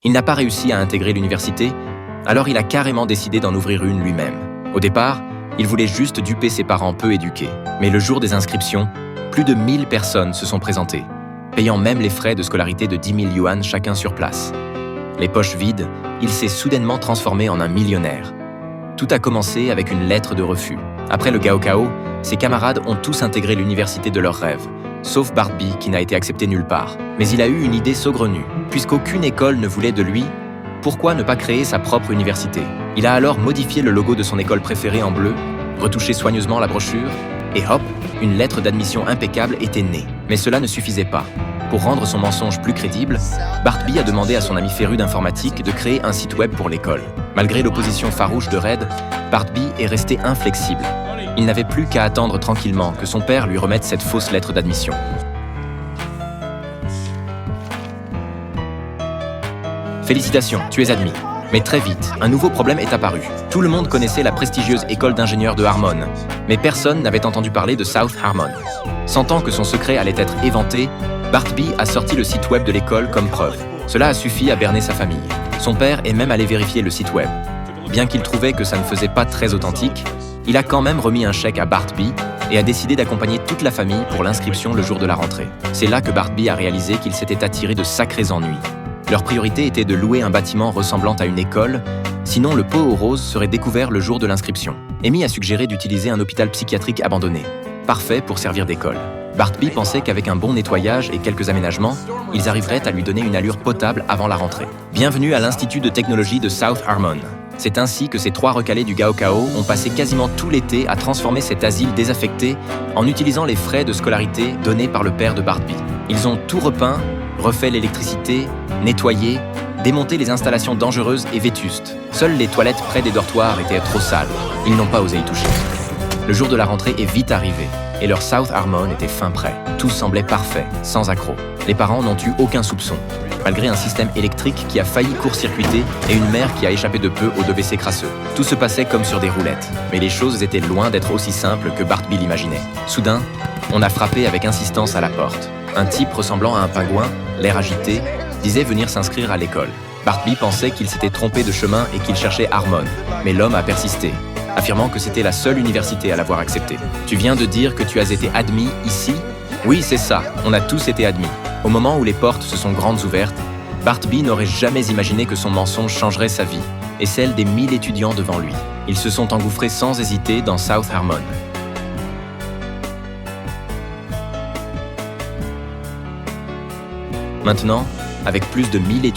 Il n'a pas réussi à intégrer l'université, alors il a carrément décidé d'en ouvrir une lui-même. Au départ, il voulait juste duper ses parents peu éduqués. Mais le jour des inscriptions, plus de 1000 personnes se sont présentées, payant même les frais de scolarité de 10 000 yuan chacun sur place. Les poches vides, il s'est soudainement transformé en un millionnaire. Tout a commencé avec une lettre de refus. Après le Gaokao, ses camarades ont tous intégré l'université de leurs rêves, sauf Bartby qui n'a été accepté nulle part. Mais il a eu une idée saugrenue. Puisqu'aucune école ne voulait de lui, pourquoi ne pas créer sa propre université? Il a alors modifié le logo de son école préférée en bleu, retouché soigneusement la brochure, et hop, une lettre d'admission impeccable était née. Mais cela ne suffisait pas. Pour rendre son mensonge plus crédible, Bartby a demandé à son ami féru d'informatique de créer un site web pour l'école. Malgré l'opposition farouche de Red, Bartby est resté inflexible. Il n'avait plus qu'à attendre tranquillement que son père lui remette cette fausse lettre d'admission. Félicitations, tu es admis. Mais très vite, un nouveau problème est apparu. Tout le monde connaissait la prestigieuse école d'ingénieurs de Harmon, mais personne n'avait entendu parler de South Harmon. Sentant que son secret allait être éventé, Bartby a sorti le site web de l'école comme preuve. Cela a suffi à berner sa famille. Son père est même allé vérifier le site web. Bien qu'il trouvait que ça ne faisait pas très authentique, il a quand même remis un chèque à Bartby et a décidé d'accompagner toute la famille pour l'inscription le jour de la rentrée. C'est là que Bartby a réalisé qu'il s'était attiré de sacrés ennuis. Leur priorité était de louer un bâtiment ressemblant à une école, sinon le pot aux roses serait découvert le jour de l'inscription. Amy a suggéré d'utiliser un hôpital psychiatrique abandonné, parfait pour servir d'école. Bartby pensait qu'avec un bon nettoyage et quelques aménagements, ils arriveraient à lui donner une allure potable avant la rentrée. Bienvenue à l'Institut de technologie de South Harmon. C'est ainsi que ces 3 recalés du Gaokao ont passé quasiment tout l'été à transformer cet asile désaffecté en utilisant les frais de scolarité donnés par le père de Bartby. Ils ont tout repeint, refait l'électricité, nettoyé, démonté les installations dangereuses et vétustes. Seules les toilettes près des dortoirs étaient trop sales. Ils n'ont pas osé y toucher. Le jour de la rentrée est vite arrivé, et leur South Harmon était fin prêt. Tout semblait parfait, sans accroc. Les parents n'ont eu aucun soupçon, malgré un système électrique qui a failli court-circuiter et une mère qui a échappé de peu au WC crasseux. Tout se passait comme sur des roulettes, mais les choses étaient loin d'être aussi simples que Bartby l'imaginait. Soudain, on a frappé avec insistance à la porte. Un type ressemblant à un pingouin, l'air agité, disait venir s'inscrire à l'école. Bartby pensait qu'il s'était trompé de chemin et qu'il cherchait Harmon, mais l'homme a persisté, affirmant que c'était la seule université à l'avoir accepté. « Tu viens de dire que tu as été admis ici ?» ?»« Oui, c'est ça, on a tous été admis. » Au moment où les portes se sont grandes ouvertes, Bartby n'aurait jamais imaginé que son mensonge changerait sa vie et celle des 1000 étudiants devant lui. Ils se sont engouffrés sans hésiter dans South Harmon. Maintenant, avec plus de 1000 étudiants,